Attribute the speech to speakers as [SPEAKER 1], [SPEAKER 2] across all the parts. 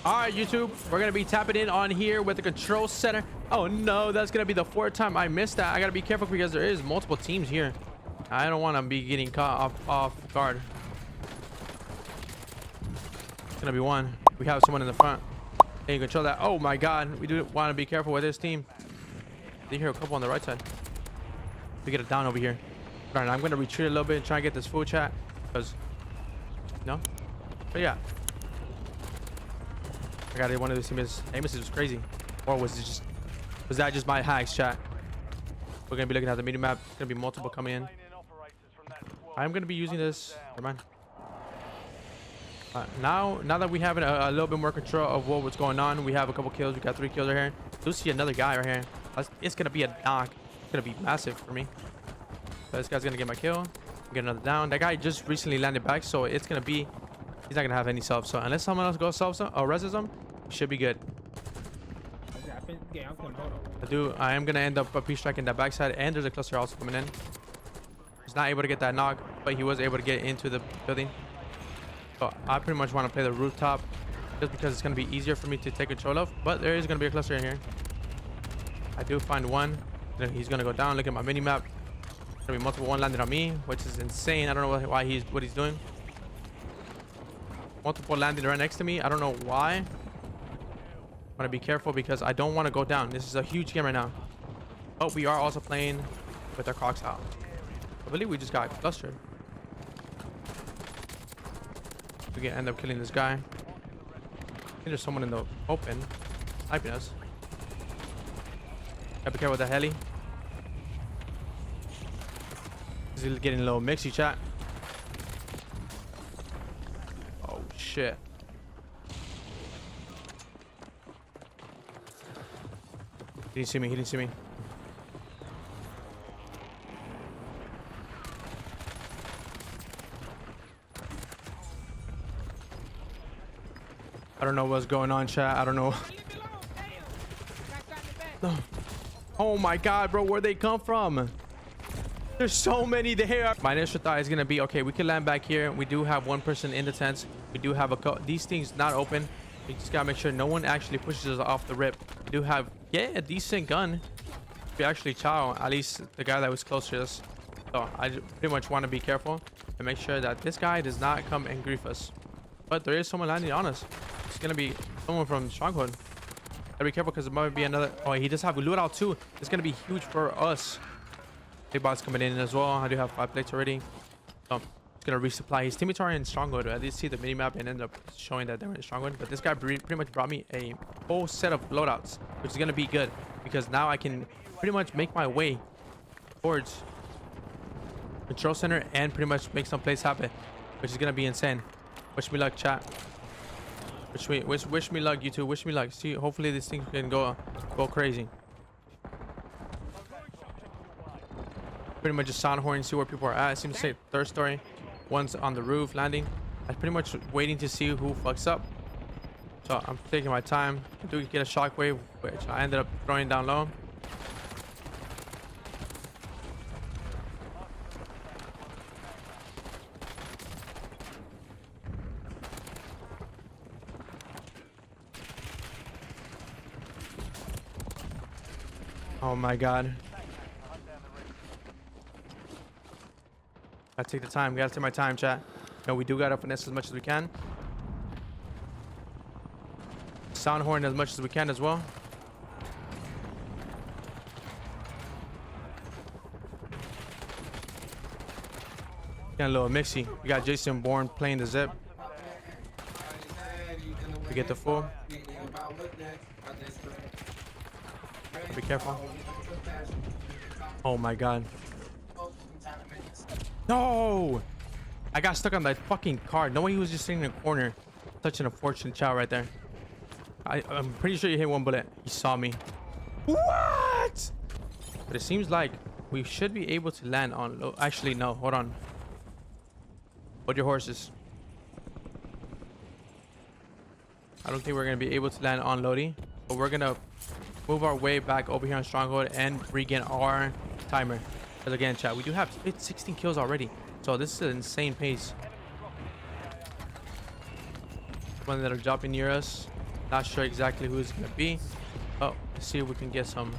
[SPEAKER 1] All right, YouTube, we're gonna be tapping in on here with the control center. Oh no, that's gonna be the fourth time I missed that. I gotta be careful because there is multiple teams here. I don't want to be getting caught off guard. It's gonna be one. We have someone in the front. Can you control that? Oh my god, we do want to be careful with this team. They hear a couple on the right side. We get it down over here. All right, I'm gonna retreat a little bit and try and get this full chat because no, but yeah. I got it. One of these teammates. Amos was crazy, or was that just my hacks, chat? We're gonna be looking at the mini map. There's gonna be multiple coming in. I'm gonna be using this. Never mind. Now that we have a little bit more control of what's going on, we have a couple kills. We got 3 kills right here. Do see another guy right here. It's gonna be a knock. It's gonna be massive for me. But this guy's gonna get my kill. Get another down. That guy just recently landed back, so it's gonna be. He's not gonna have any self. So unless someone else goes self or reses him, should be good. I am gonna end up striking that backside, and there's a cluster also coming in. He's not able to get that knock, but he was able to get into the building. So I pretty much want to play the rooftop just because it's gonna be easier for me to take control of. But there is gonna be a cluster in here. I do find one. He's gonna go down. Look at my mini map. Gonna be multiple. One landed on me, which is insane. I don't know what he's doing. Multiple landed right next to me. I don't know why. I want to be careful because I don't want to go down. This is a huge game right now. But we are also playing with our crocs out. I believe we just got clustered. We can end up killing this guy. I think there's someone in the open sniping us. Gotta be careful with that heli. He's getting a little mixy, chat. Oh shit. He didn't see me. He didn't see me. I don't know what's going on, chat. I don't know. Oh my god, bro. Where'd they come from? There's so many there. My initial thought is going to be, okay, we can land back here. We do have one person in the tents. We do have these things not open. We just got to make sure no one actually pushes us off the rip. We do have, yeah, a decent gun. We actually chow, at least the guy that was close to us. So I pretty much want to be careful and make sure that this guy does not come and grief us. But there is someone landing on us. It's going to be someone from Stronghold. Gotta be careful because it might be another. Oh, he does have a Loadout too. It's going to be huge for us. Big bots coming in as well. I do have 5 plates already. So it's going to resupply. His teammates are in Stronghold. I did see the minimap and ended up showing that they were in Stronghold. But this guy pretty much brought me a whole set of loadouts, which is going to be good because now I can pretty much make my way towards control center and pretty much make some plays happen, which is going to be insane. Wish me luck, chat. Wish me luck, YouTube. Wish me luck. See, hopefully this thing can go crazy. Pretty much just sound horn, see where people are at. It seems to say third story. One's on the roof landing. I'm pretty much waiting to see who fucks up. So I'm taking my time. I do get a shockwave, which I ended up throwing down low. Oh my god. Gotta take the time. Gotta take my time, chat. No, we do gotta finesse as much as we can. Sound horn as much as we can as well. Getting a little mixy. We got Jason Bourne playing the zip. We get the full. Be careful. Oh my god. No! I got stuck on that fucking card. No way he was just sitting in a corner. Such an unfortunate child right there. I'm pretty sure you hit one bullet. He saw me. What? But it seems like we should be able to land on low. Actually, no. Hold on. Hold your horses. I don't think we're going to be able to land on Lodi. But we're going to move our way back over here on Stronghold and regain our timer. Because again, chat, we do have 16 kills already. So this is an insane pace. One that are dropping near us. Not sure exactly who it's gonna be. Oh, let's see if we can get some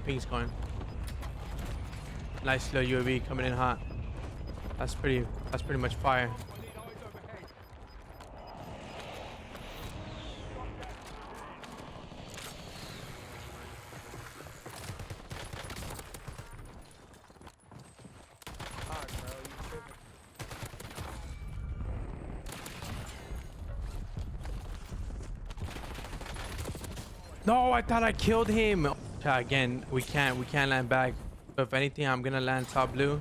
[SPEAKER 1] pings going. Nice little UAV coming in hot. That's pretty much fire. No, I thought I killed him. Again, we can't land back. So if anything, I'm gonna land top blue.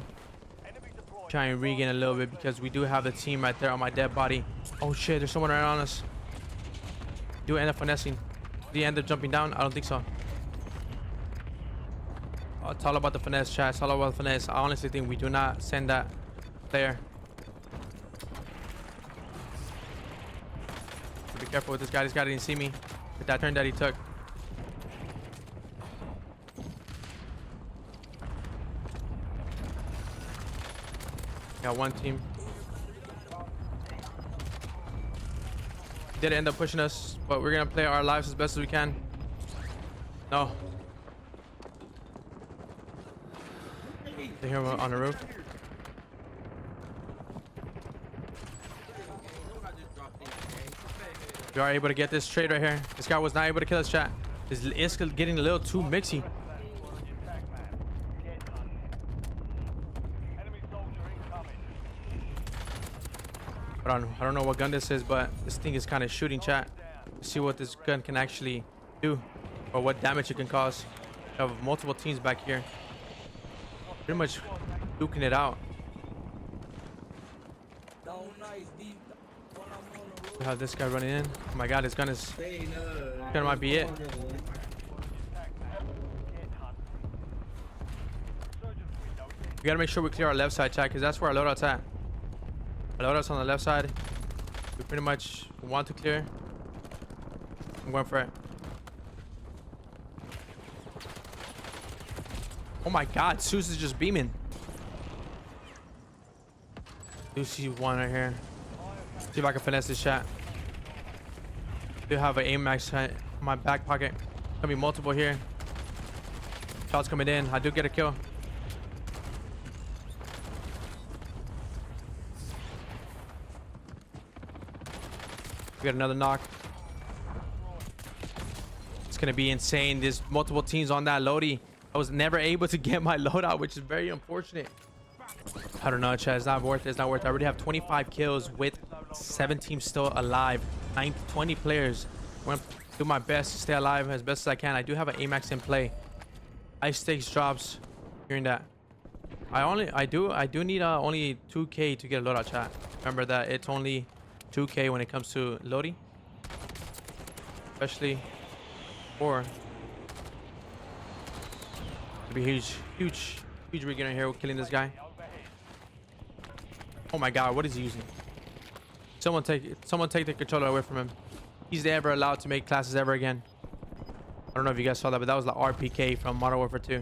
[SPEAKER 1] Try and regain a little bit because we do have the team right there on my dead body. Oh shit, there's someone right on us. Do end up finessing. Did he end up jumping down? I don't think so. Oh, it's all about the finesse, chat. It's all about the finesse. I honestly think we do not send that player. Be careful with this guy. This guy didn't see me with that turn that he took. Got one team. He did end up pushing us, but we're gonna play our lives as best as we can. No. They hear him on the roof. We are able to get this trade right here. This guy was not able to kill us, chat. This is getting a little too mixy. I don't know what gun this is, but this thing is kind of shooting, chat. Let's see what this gun can actually do or what damage it can cause. We have multiple teams back here. Pretty much duking it out. We have this guy running in. Oh my god, his gun is... Gun might be it. We gotta make sure we clear our left side, chat, because that's where our loadout's at. Our loadout's on the left side. We pretty much want to clear. I'm going for it. Oh my god, Zeus is just beaming. Do see one right here. See if I can finesse this shot. Do have an aim max in my back pocket. Gonna be multiple here. Shots coming in. I do get a kill. We got another knock. It's gonna be insane. There's multiple teams on that loadie. I was never able to get my loadout, which is very unfortunate. I don't know, chat. It's not worth it. It's not worth it. I already have 25 kills with 7 teams still alive. 20 players. I'm gonna do my best to stay alive as best as I can. I do have an AMAX in play. High stakes drops. Hearing that. I do need only 2k to get a loadout, chat. Remember that it's only 2k when it comes to loading. Especially for to be huge beginner here with killing this guy. Oh my god, what is he using? Someone take the controller away from him. He's never allowed to make classes ever again. I don't know if you guys saw that, but that was the RPK from Modern Warfare 2.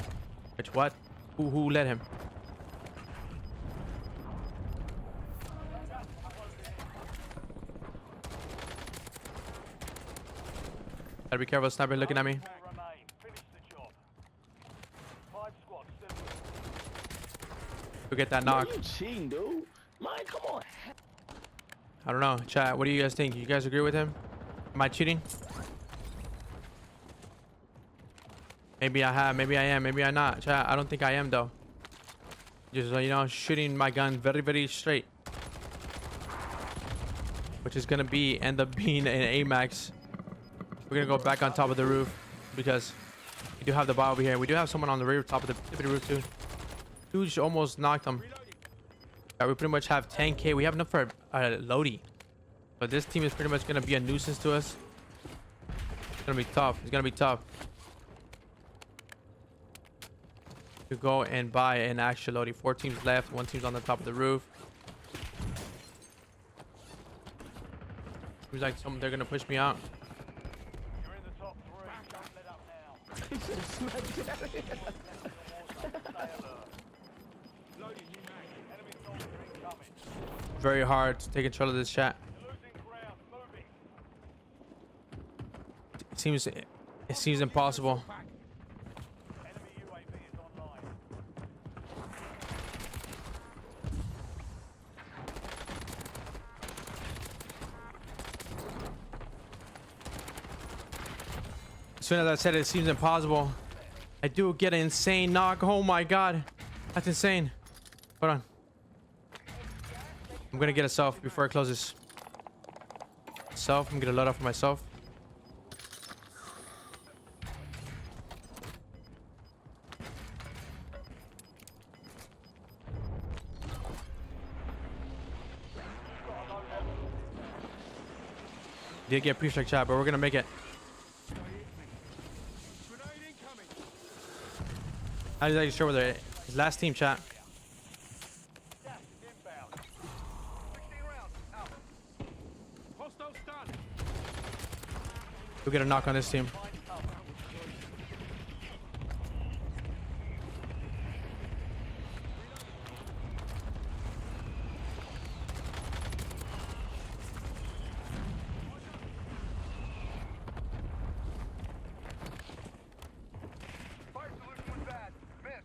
[SPEAKER 1] Which what? Who let him? Gotta be careful, sniper looking at me. Go get that knock.
[SPEAKER 2] Cheating, dude. Man, come on.
[SPEAKER 1] I don't know, chat. What do you guys think? You guys agree with him? Am I cheating? Maybe I have. Maybe I am. Maybe I'm not. Chat. I don't think I am though. Just you know, shooting my gun very straight, which is gonna end up being an AMAX. We're gonna go back on top of the roof because we do have the bot over here. We do have someone on the rooftop of the roof too. Dude almost knocked him. Yeah, we pretty much have 10k. We have enough for a loadie, but this team is pretty much gonna be a nuisance to us. It's gonna be tough. It's gonna be tough to go and buy an actual loadie. 4 teams left. 1 team's on the top of the roof. Seems like they're gonna push me out.
[SPEAKER 3] You're in the top 3. Don't let up now.
[SPEAKER 1] Very hard to take control of this chat. It seems impossible.
[SPEAKER 3] Enemy UAV is online.
[SPEAKER 1] As soon as I said it, it seems impossible. I do get an insane knock. Oh my god. That's insane. Hold on. I'm gonna get a self before I close this. Self. I'm gonna load up for myself. Did get pre-strike chat, but we're gonna make it. How did I sure whether his last team chat?
[SPEAKER 3] Gas inbound. 16 rounds. Out. Hostile stun.
[SPEAKER 1] We'll get a knock on this team.
[SPEAKER 3] Find cover. Fire solution was bad. Missed.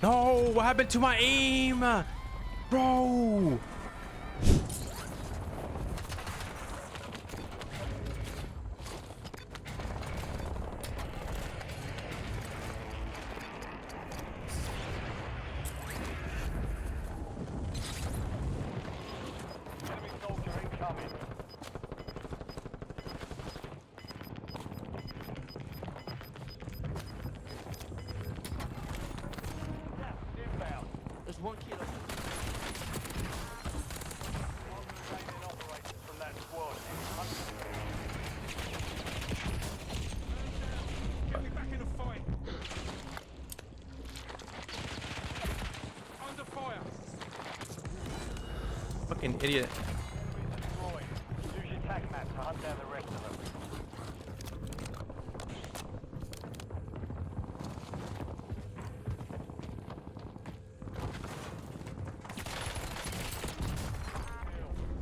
[SPEAKER 1] No, what happened to my aim? Bro.
[SPEAKER 3] Enemy soldier incoming. Gas inbound.
[SPEAKER 2] There's 1 kilo.
[SPEAKER 3] One remaining operators from that squad.
[SPEAKER 4] Get me back in the fight. Under fire.
[SPEAKER 1] Fucking idiot.
[SPEAKER 3] Enemy destroyed. Use your tag map to hunt down the rest of them.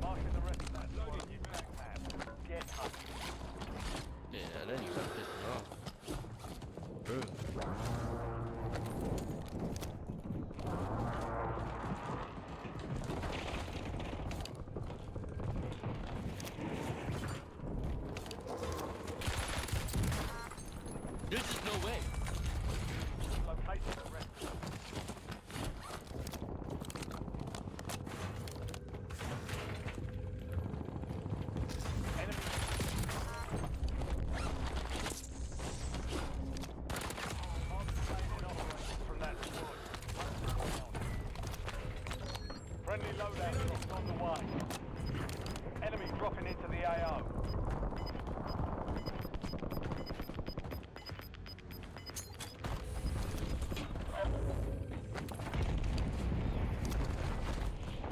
[SPEAKER 3] Marking the rest of that squad on your tag map. Get hunting.
[SPEAKER 2] Yeah, then you gotta piss me off. Bro. There's just no way.
[SPEAKER 3] Locating the rest of them. Enemy. Remaining operators from that squad. Friendly loadout dropped on the way. Enemy dropping into the AO.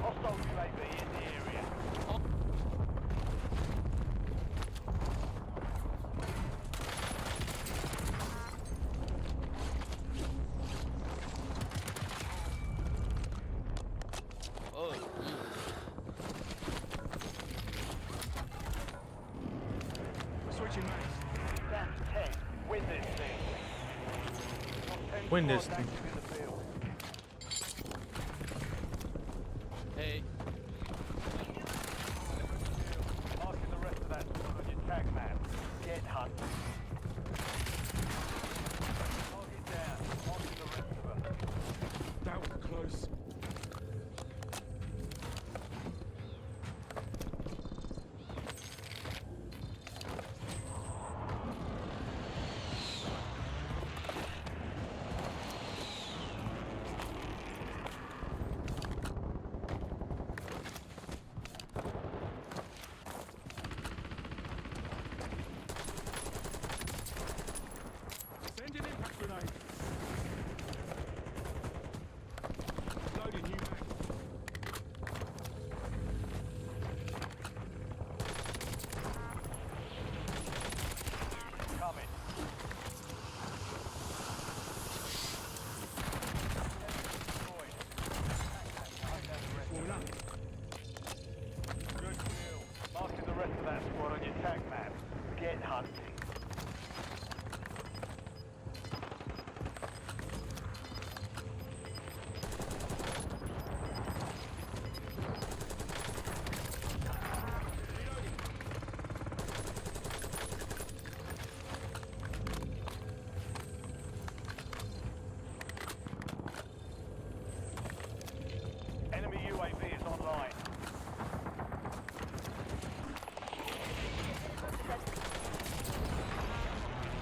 [SPEAKER 3] Hostile UAV in the area.
[SPEAKER 2] Oh,
[SPEAKER 4] Switching mags.
[SPEAKER 3] That's 10. Win this thing. Top 10
[SPEAKER 1] Win this
[SPEAKER 3] squads
[SPEAKER 1] thing.
[SPEAKER 3] active in the field.
[SPEAKER 2] hey.
[SPEAKER 3] Marking the rest of that squad on your tag map. Get hunting. Target down. Marking the rest of them.
[SPEAKER 4] That was close.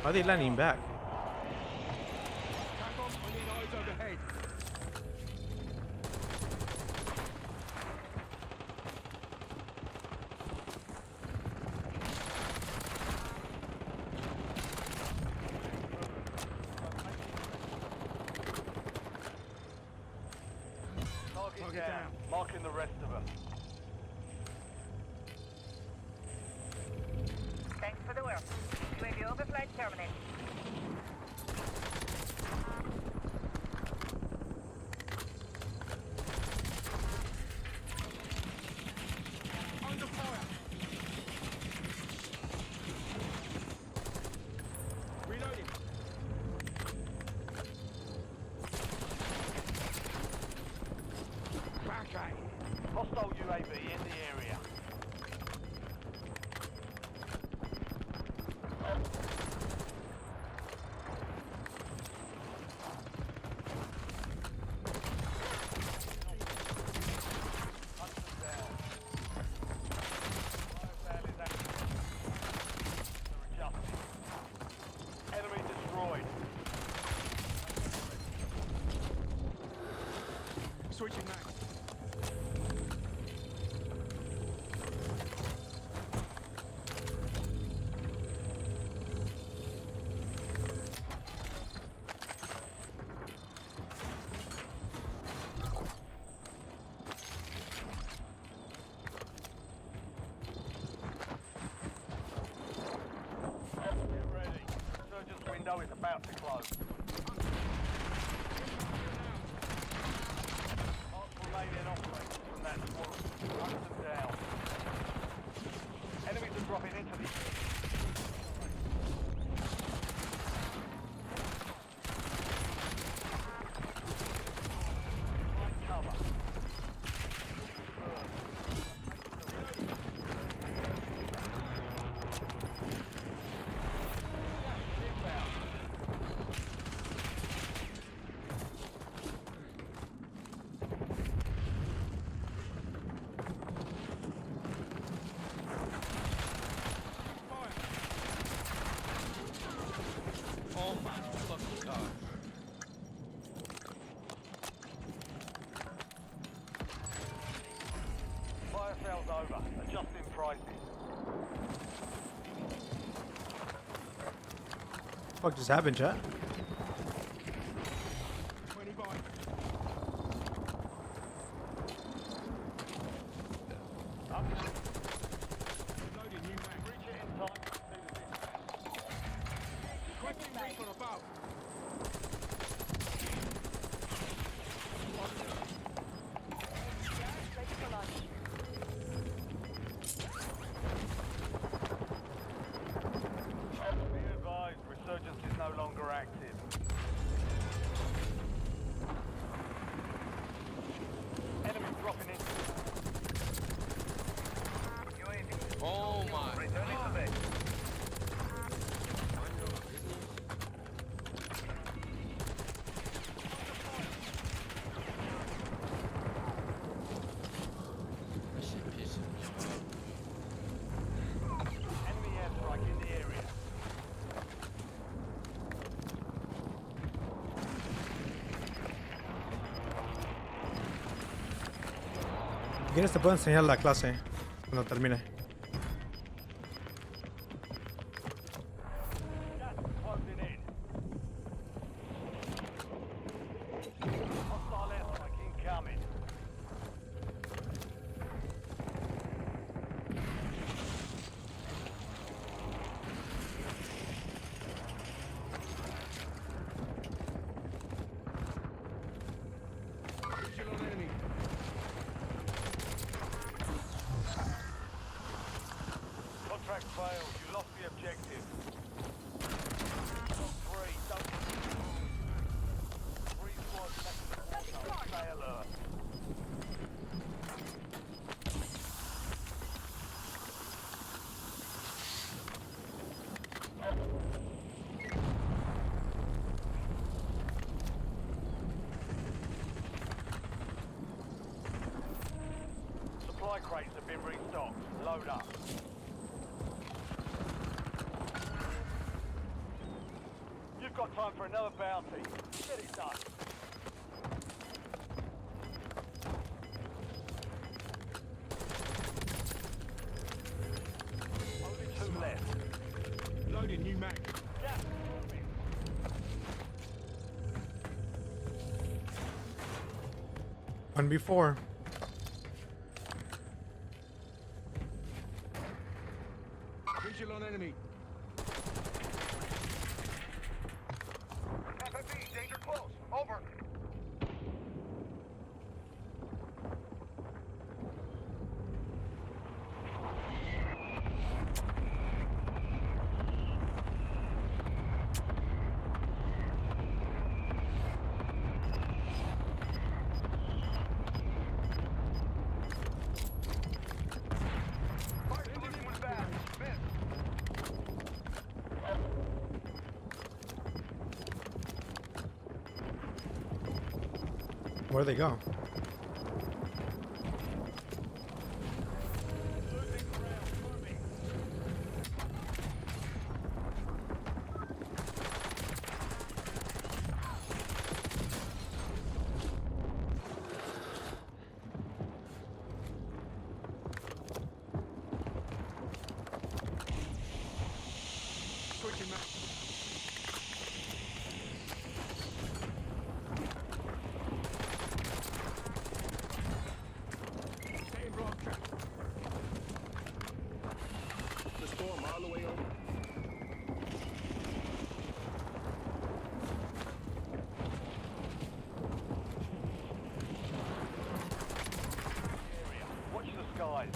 [SPEAKER 1] Why are they landing back?
[SPEAKER 4] Hang on, I need eyes overhead.
[SPEAKER 3] Target down. Marking the rest of them.
[SPEAKER 5] Thanks for the work. UAV overflight terminated.
[SPEAKER 4] Under fire. Reloading. Back at it.
[SPEAKER 3] Hostile UAV in the area. Hunt them down. Biosale is active. They're adjusting. Enemy destroyed.
[SPEAKER 4] Switching max.
[SPEAKER 3] Get ready. Resurgence window is about to close. Mark remaining operators from that squad. Hunt them down. Enemies are dropping into the... Find cover. Inbound.
[SPEAKER 2] Oh my fucking god.
[SPEAKER 3] Fire sales over. Adjusting prices.
[SPEAKER 1] Fuck just happened, chat?
[SPEAKER 4] 20 by.
[SPEAKER 3] Up.
[SPEAKER 4] Loading new max.
[SPEAKER 3] Reach it in time.
[SPEAKER 4] Requesting recon above.
[SPEAKER 5] Ready for launch.
[SPEAKER 3] Be advised, Resurgence is no longer active. Enemy dropping in. UAV.
[SPEAKER 2] Oh my
[SPEAKER 3] Returning to base.
[SPEAKER 2] That shit pisses me off.
[SPEAKER 3] Enemy airstrike in the area.
[SPEAKER 1] Si quieres te puedo enseñar la clase cuando termine.
[SPEAKER 3] Gas is closing in. Hostile airstrike incoming.
[SPEAKER 4] Visual on enemy.
[SPEAKER 3] Contract failed. You lost the objective. Top three. Don't... Three squads left in the water. Stay alert. Supply crates have been restocked. Load up. We've got time for another bounty. Get it done. Only two left.
[SPEAKER 4] Loading new mag.
[SPEAKER 3] Gas.
[SPEAKER 1] 1v4.
[SPEAKER 4] Visual on enemy.
[SPEAKER 3] FFE, danger close. Over. Fire solution was bad. Missed.
[SPEAKER 1] Where'd they go?
[SPEAKER 3] Losing ground. Moving.
[SPEAKER 4] Switching mag. Stay in broad trap.
[SPEAKER 6] The storm all the way over.
[SPEAKER 3] Area. Watch the skies.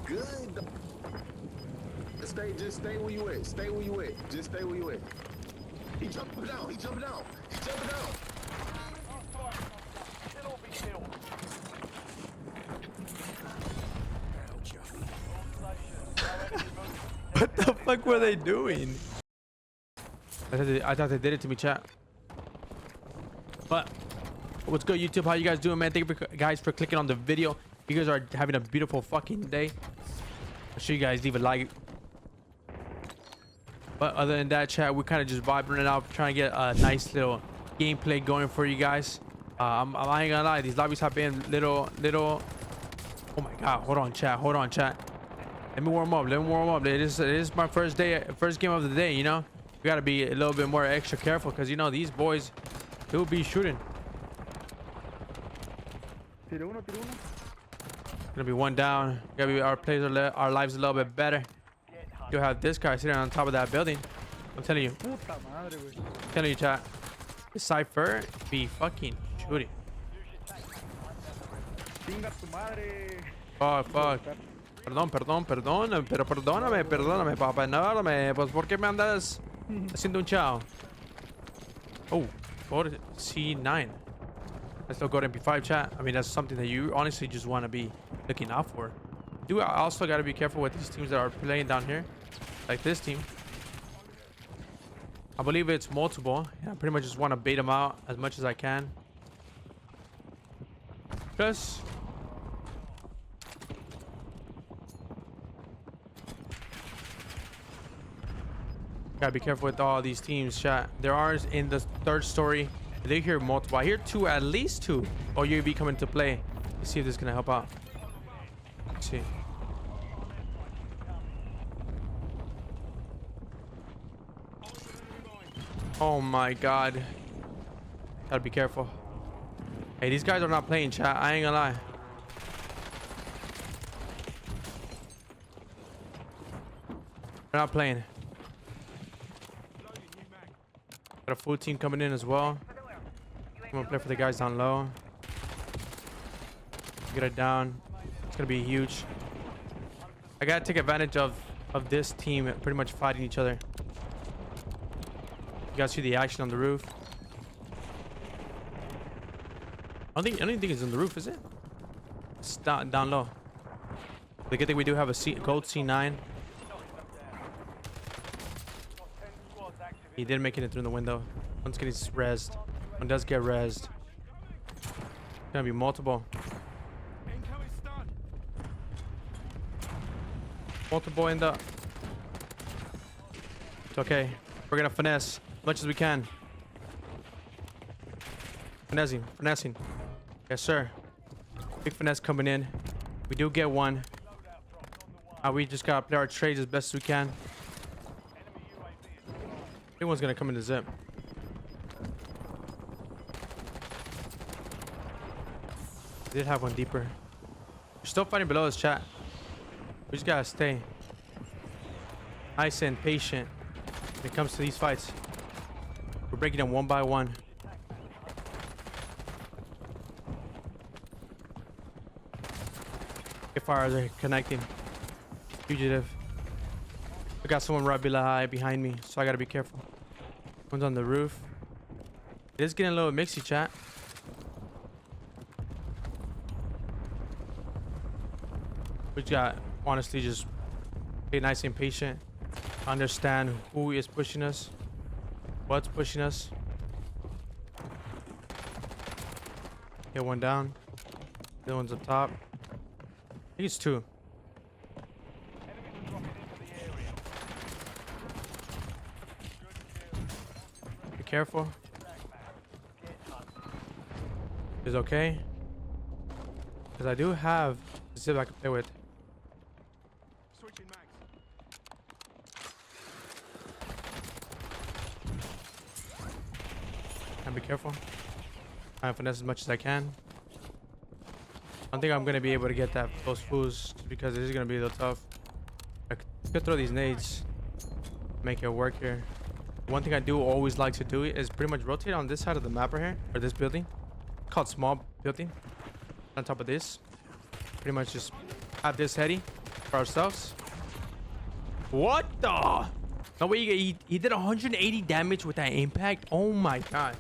[SPEAKER 6] Good. Just stay where you at. Stay where you at. Just stay where you at. He jumping down. He jumping down. He jumping down.
[SPEAKER 3] It'll all be killed.
[SPEAKER 1] What the fuck were they doing? I thought they did it to me, chat. But what's good, YouTube? How you guys doing, man? Thank you guys for clicking on the video. You guys are having a beautiful fucking day. Make sure you guys leave a like. But other than that, chat, we're kind of just vibing it out, trying to get a nice little gameplay going for you guys. I ain't gonna lie, these lobbies have been little. Oh my god, hold on, chat. Let me warm up. It is my first game of the day. You know, we gotta be a little bit more extra careful because you know these boys, they will be shooting. Gonna be one down. Gotta be our lives a little bit better. You have this guy sitting on top of that building. I'm telling you. Chat. The Cypher be fucking shooting. Fuck. Perdón, pero perdóname, papá, enorme. Pues, ¿por qué me andas haciendo un chao? Oh, go to C9. Let's still go to MP5, chat. I mean, that's something that you honestly just want to be looking out for. Do I also got to be careful with these teams that are playing down here, like this team. I believe it's multiple. Yeah, I pretty much just want to bait them out as much as I can. Just gotta be careful with all these teams, chat. There are in the third story. They hear multiple. I hear two, at least two. Or UAV coming to play. Let's see if this is gonna help out. Let's see. Oh my god. Gotta be careful. Hey, these guys are not playing, chat. I ain't gonna lie. They're not playing. Got a full team coming in as well. I'm gonna play for the guys down low. Get it down. It's gonna be huge. I gotta take advantage of this team pretty much fighting each other. You guys see the action on the roof? I don't even think it's on the roof, is it? It's down low. The good thing we do have a gold C9.
[SPEAKER 3] Got 10 squads active
[SPEAKER 1] He did make it through the window. One's getting rezzed. One does get rezzed. Gonna be multiple.
[SPEAKER 4] Incoming stun.
[SPEAKER 1] Multiple in the... It's okay. We're gonna finesse as much as we can. Finessing. Finessing. Yes, sir. Big finesse coming in. We do get one. We just gotta play our trades as best as we can. Anyone's gonna come in the zip. Did have one deeper. We're still fighting below us, chat. We just gotta stay nice and patient when it comes to these fights. We're breaking them one by one. Fires are connecting. Fugitive. I got someone right behind me, so I gotta be careful. One's on the roof. It is getting a little mixy, chat. We got honestly just be nice and patient. Understand who is pushing us, what's pushing us. Hit one down. The other one's up top. I think it's two. Be careful. Is okay. Because I do have a zip I can play with.
[SPEAKER 4] Switching mags.
[SPEAKER 1] And be careful. Try and finesse as much as I can. I don't think I'm gonna be able to get those fools just because it is gonna be a little tough. I could throw these nades, make it work here. One thing I do always like to do is pretty much rotate on this side of the map right here, or this building. It's called small building. On top of this, pretty much just have this heady for ourselves. What the? No way! He did 180 damage with that impact. Oh my god.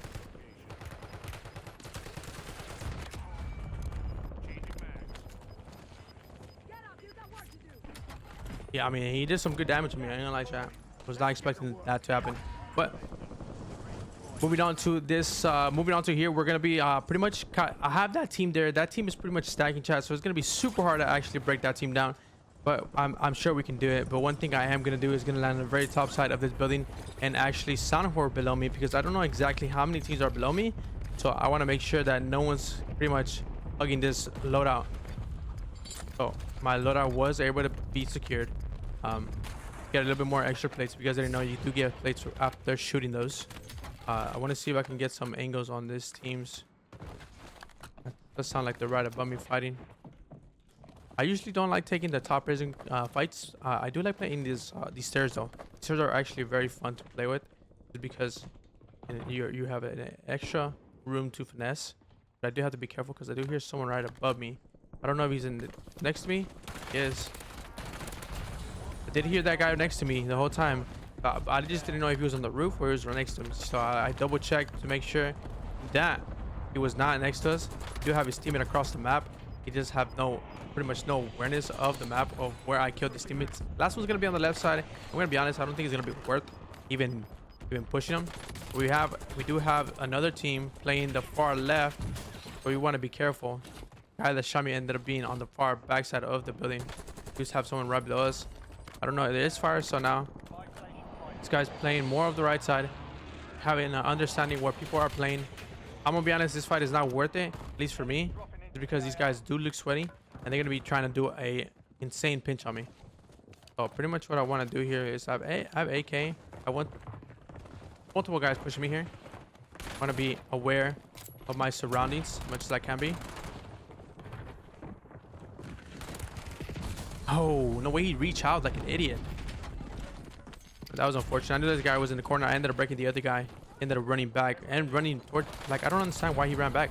[SPEAKER 1] Yeah, I mean, he did some good damage to me. I ain't gonna lie, chat. Was not expecting that to happen. But moving on to this, moving on to here, we're gonna be pretty much. I have that team there. That team is pretty much stacking, chat. So it's gonna be super hard to actually break that team down. But I'm sure we can do it. But one thing I am gonna do is gonna land on the very top side of this building and actually sound horror below me, because I don't know exactly how many teams are below me. So I want to make sure that no one's pretty much hugging this loadout. So my loadout was able to be secured. Get a little bit more extra plates, because I didn't know you do get plates after shooting those. I want to see if I can get some angles on this team's. That does sound like they're right above me fighting. I usually don't like taking the top raising fights. I do like playing these stairs though. These stairs are actually very fun to play with, because you have an extra room to finesse. But I do have to be careful because I do hear someone right above me. I don't know if he's next to me. He is. I did hear that guy next to me the whole time. I just didn't know if he was on the roof or he was right next to him. So I double checked to make sure that he was not next to us. We do have his teammate across the map. He just have pretty much no awareness of the map of where I killed his teammates. Last one's gonna be on the left side. I'm gonna be honest, I don't think it's gonna be worth even pushing him. We do have another team playing the far left, but we want to be careful. The guy that shot me ended up being on the far backside of the building. We just have someone right below us. I don't know. There is fire, so now this guy's playing more of the right side, having an understanding where people are playing. I'm gonna be honest, this fight is not worth it, at least for me, just because these guys do look sweaty and they're gonna be trying to do a insane pinch on me. So pretty much what I want to do here is I have AK. I want multiple guys pushing me here. I want to be aware of my surroundings as much as I can be. Oh, no way, he'd reach out like an idiot. That was unfortunate. I knew this guy was in the corner. I ended up breaking the other guy. Ended up running back and running toward, like, I don't understand why he ran back.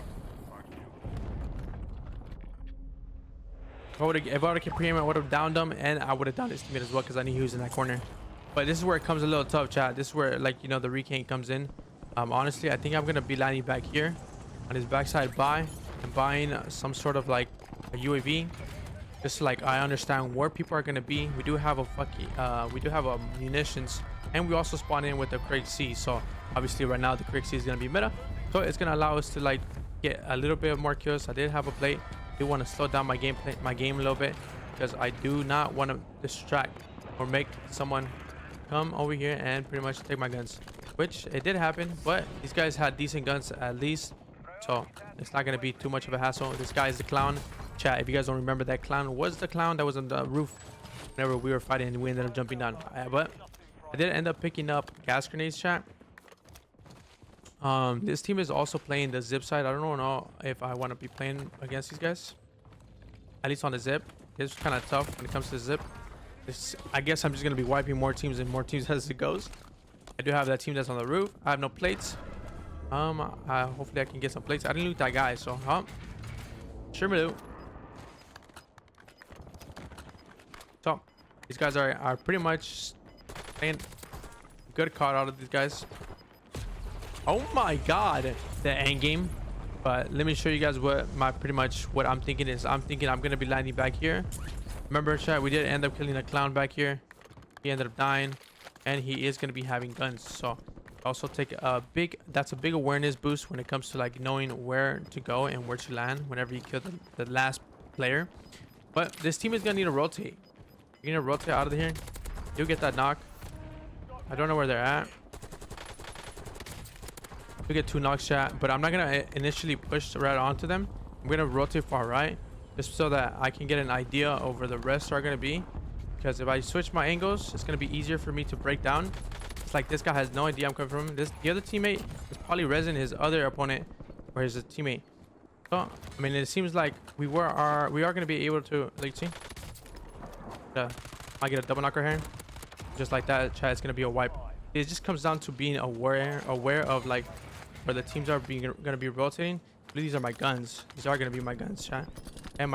[SPEAKER 1] If I would have kept him, I would have downed him, and I would have downed his teammate as well, because I knew he was in that corner. But this is where it comes a little tough, chat. This is where, like, you know, the recane comes in. Honestly, I think I'm gonna be landing back here on his backside and buying some sort of like a UAV. Just like I understand where people are gonna be. We do have a munitions and we also spawn in with the Krinkz. So obviously right now the Krinkz is going to be meta, so it's going to allow us to like get a little bit more kills. I did have a plate. I do want to slow down my game a little bit, because I do not want to distract or make someone come over here and pretty much take my guns, which it did happen, but these guys had decent guns at least, so it's not going to be too much of a hassle. This guy is the clown. Chat, if you guys don't remember, that clown was the clown that was on the roof whenever we were fighting and we ended up jumping down. But I did end up picking up gas grenades, chat. This team is also playing the zip side. I don't know if I want to be playing against these guys, at least on the zip. It's kind of tough when it comes to zip. I guess I'm just going to be wiping more teams and more teams as it goes. I do have that team that's on the roof. I have no plates. Hopefully I can get some plates. I didn't loot that guy, so sure me do. So these guys are pretty much playing good card out of these guys. Oh my god, the end game. But let me show you guys what I'm thinking is. I'm thinking I'm gonna be landing back here. Remember, chat, we did end up killing a clown back here. He ended up dying, and he is gonna be having guns. So also take that's a big awareness boost when it comes to like knowing where to go and where to land whenever you kill the last player. But this team is gonna need to rotate. You're gonna rotate out of here. You'll get that knock. I don't know where they're at. We get 2 knocks, chat, but I'm not gonna initially push right onto them. I'm gonna rotate far right, just so that I can get an idea over the rest are gonna be. Because if I switch my angles, it's gonna be easier for me to break down. It's like this guy has no idea I'm coming from. The other teammate is probably resin his other opponent or his teammate. So I mean, it seems like we are gonna be able to, like, see. I get a double knocker here, just like that, chat. It's gonna be a wipe. It just comes down to being aware of like where the teams are gonna be rotating. These are my guns. These are gonna be my guns, chat, and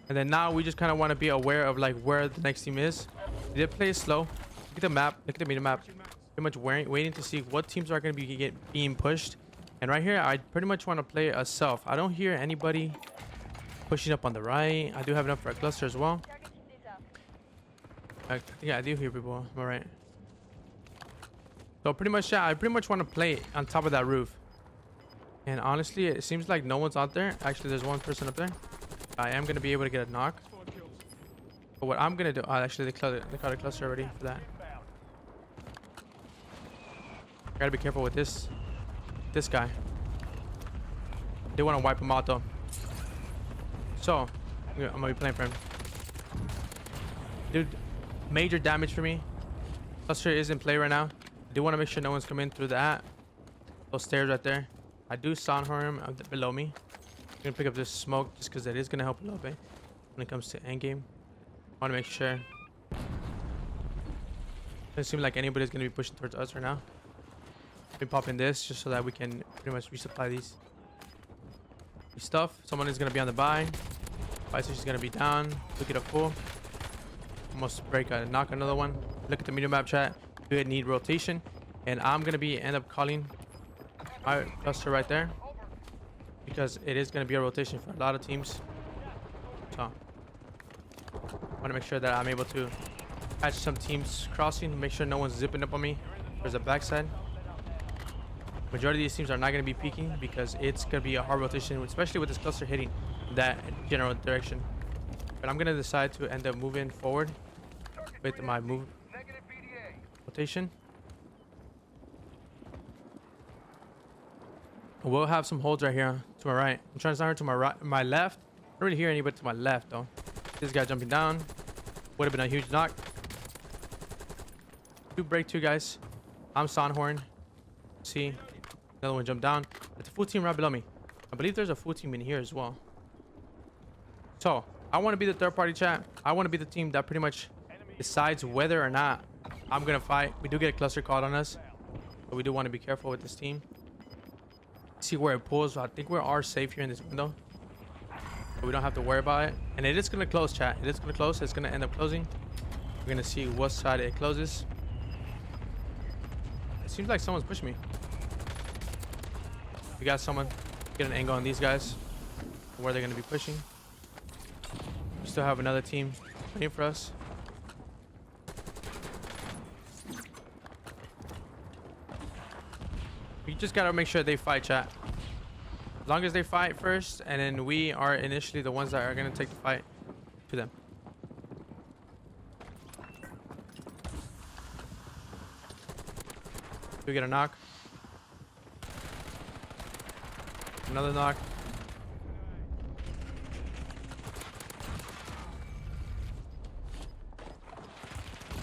[SPEAKER 1] then now we just kind of want to be aware of like where the next team is. They did play slow. Look at the map. Look at the map. Pretty much waiting to see what teams are gonna be being pushed. And right here, I pretty much want to play a self. I don't hear anybody pushing up on the right. I do have enough for a cluster as well. Yeah, I do hear people. All right. So pretty much, yeah, I pretty much want to play on top of that roof. And honestly, it seems like no one's out there. Actually, there's one person up there. I am going to be able to get a knock. But what I'm going to do... actually, they caught a cluster already for that. Got to be careful with this guy. They want to wipe him out, though. So, I'm going to be playing for him. Dude, major damage for me. Cluster is in play right now. I do want to make sure no one's coming through those stairs right there. I do sound harm below me. I'm going to pick up this smoke just because it is going to help a little bit when it comes to endgame. I want to make sure. Doesn't seem like anybody's going to be pushing towards us right now. Be popping this just so that we can pretty much resupply these stuff. Someone is going to be on the buy. Buy station's going to be down. Look at a full. Almost knock another one. Look at the medium map, chat. Do need rotation, and I'm going to end up calling my cluster right there because it is going to be a rotation for a lot of teams. So I want to make sure that I'm able to catch some teams crossing, make sure no one's zipping up on me. There's a backside. Majority of these teams are not going to be peeking because it's going to be a hard rotation, especially with this cluster hitting that general direction. But I'm going to decide to end up moving forward with my rotation. We'll have some holds right here to my right. I'm trying to start to my right, my left. I don't really hear anybody to my left though. This guy jumping down would have been a huge knock. Break 2 guys. I'm Sonhorn. See, another one jumped down. It's a full team right below me. I believe there's a full team in here as well. So I want to be the third party, chat. I want to be the team that pretty much decides whether or not I'm gonna fight. We do get a cluster called on us, but we do want to be careful with this team. See where it pulls. I think we are safe here in this window, but we don't have to worry about it. And it is gonna close, chat. It is gonna close. It's gonna end up closing. We're gonna see what side it closes. It seems like someone's pushing me. We got someone. Get an angle on these guys. Where they're gonna be pushing. We still have another team waiting for us. just gotta make sure they fight, chat. As long as they fight first, and then we are initially the ones that are gonna take the fight to them. Do we get a knock? Another knock.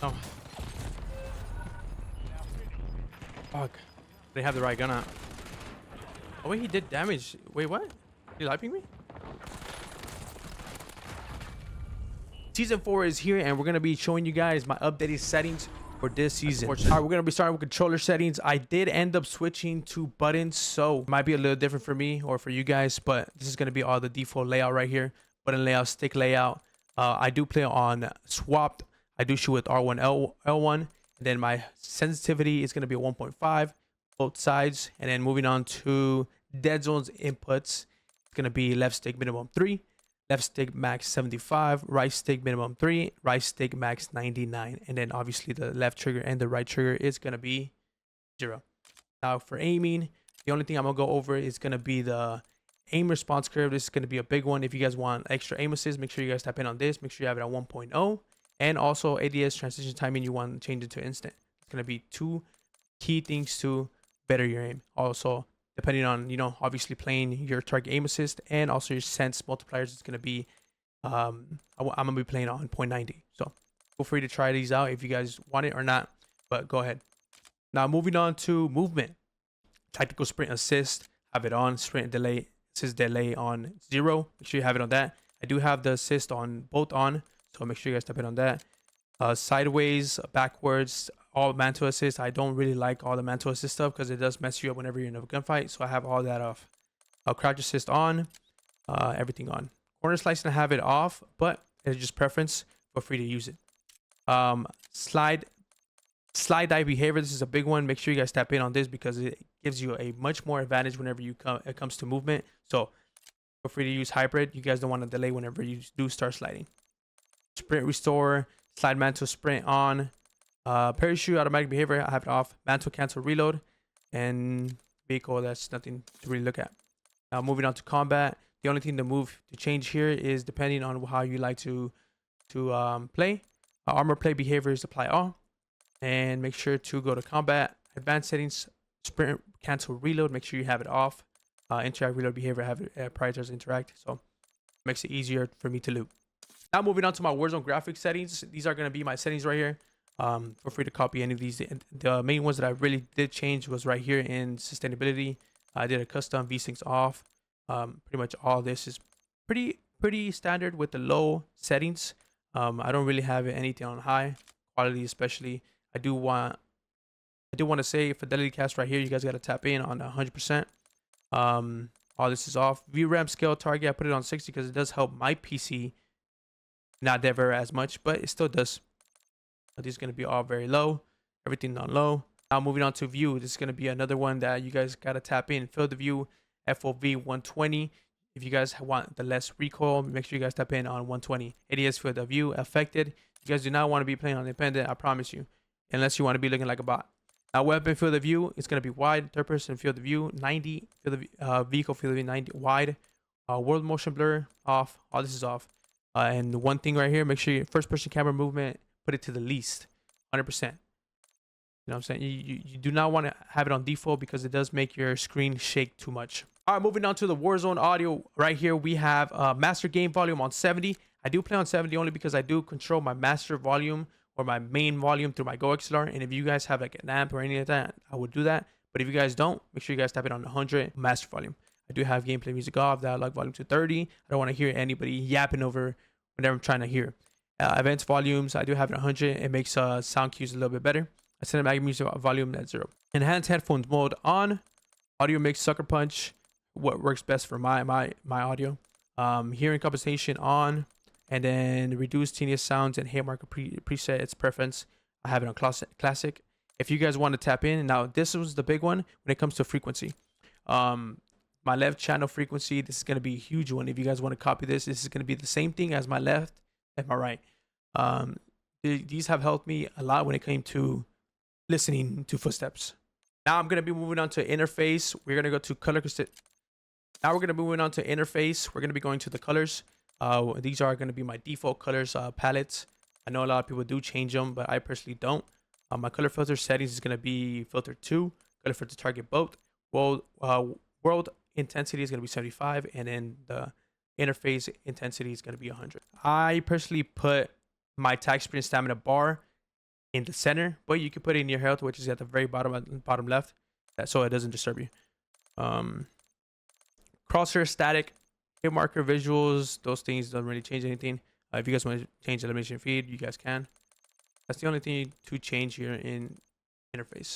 [SPEAKER 1] Oh. Fuck. They have the right gun out. Oh wait, he did damage. Wait, what? He liping me? Season 4 is here, and we're gonna be showing you guys my updated settings for this season. All right, we're gonna be starting with controller settings. I did end up switching to buttons, so it might be a little different for me or for you guys, but this is gonna be all the default layout right here. Button layout, stick layout. I do play on swapped. I do shoot with R1 L1, and then my sensitivity is gonna be a 1.5 both sides. And then moving on to dead zones inputs, it's gonna be left stick minimum 3, left stick max 75, right stick minimum 3, right stick max 99, and then obviously the left trigger and the right trigger is gonna be 0. Now for aiming, the only thing I'm gonna go over is gonna be the aim response curve. This is gonna be a big one. If you guys want extra aim assist, make sure you guys tap in on this. Make sure you have it at 1.0, and also ADS transition timing, you want to change it to instant. It's gonna be 2 key things to better your aim. Also, depending on, you know, obviously playing your target aim assist and also your sense multipliers, it's going to be I'm going to be playing on 0.90. So feel free to try these out if you guys want it or not, but go ahead. Now moving on to movement. Tactical sprint assist, have it on. Sprint delay, assist delay on 0. Make sure you have it on that. I do have the assist on both on, so make sure you guys tap in on that. Sideways, backwards, all mantle assist. I don't really like all the mantle assist stuff because it does mess you up whenever you're in a gunfight, so I have all that off. Crouch assist on, everything on. Corner slicing, I have it off, but it's just preference. Feel free to use it. Slide dive behavior, this is a big one. Make sure you guys tap in on this because it gives you a much more advantage whenever it comes to movement. So feel free to use hybrid. You guys don't want to delay whenever you do start sliding. Sprint restore, slide mantle sprint on. Parachute automatic behavior, I have it off. Mantle cancel reload, and vehicle, that's nothing to really look at. Now moving on to combat, the only thing to change here is depending on how you like to play. Armor play behavior is apply all, and make sure to go to combat advanced settings, sprint cancel reload, make sure you have it off. Interact reload behavior, have it prioritized interact, so makes it easier for me to loot. Now moving on to my Warzone graphics settings. These are going to be my settings right here. Feel free to copy any of these. The main ones that I really did change was right here in sustainability. I did a custom V-Syncs off. Pretty much all this is pretty standard with the low settings. I don't really have anything on high quality, especially. I do want to say fidelity cast right here. You guys got to tap in on 100%. All this is off. VRAM scale target, I put it on 60 because it does help my PC not dever as much, but it still does. This is going to be all very low, everything on low. Now moving on to view, this is going to be another one that you guys got to tap in. Field of view, FOV 120. If you guys want the less recoil, make sure you guys tap in on 120. ADS field of view affected. You guys do not want to be playing on independent, I promise you, unless you want to be looking like a bot. Now weapon field of view is going to be wide. Third person field of view 90. Field of vehicle field of view 90 wide. World motion blur off. All this is off. And one thing right here, make sure your first person camera movement, put it to the least, 100%. You know what I'm saying? You do not want to have it on default because it does make your screen shake too much. All right, moving on to the Warzone audio. Right here, we have master game volume on 70. I do play on 70 only because I do control my master volume or my main volume through my Go XLR. And if you guys have like an amp or anything like that, I would do that. But if you guys don't, make sure you guys tap it on 100 master volume. I do have gameplay music off, dialogue volume to 30. I don't want to hear anybody yapping over whenever I'm trying to hear. Events volumes, I do have it 100. It makes sound cues a little bit better. I cinematic music volume at 0. Enhanced headphones mode on. Audio mix sucker punch, what works best for my audio. Hearing compensation on, and then reduce tinnitus sounds and hit marker preset. It's preference. I have it on classic. If you guys want to tap in, now this was the big one when it comes to frequency. My left channel frequency, this is going to be a huge one. If you guys want to copy this is going to be the same thing as my left and my right. These have helped me a lot when it came to listening to footsteps. Now I'm going to be moving on to interface. We're going to go to color. Now we're going to be moving on to interface. We're going to be going to the colors. These are going to be my default colors palettes. I know a lot of people do change them, but I personally don't. My color filter settings is going to be filter 2. Color filter target both. World intensity is going to be 75, and then the interface intensity is going to be 100. I personally put my attack speed and stamina bar in the center, but you can put it in your health, which is at the very bottom left, so it doesn't disturb you. Crosshair static, hit marker visuals, those things don't really change anything. If you guys want to change the elimination feed, you guys can. That's the only thing to change here in interface.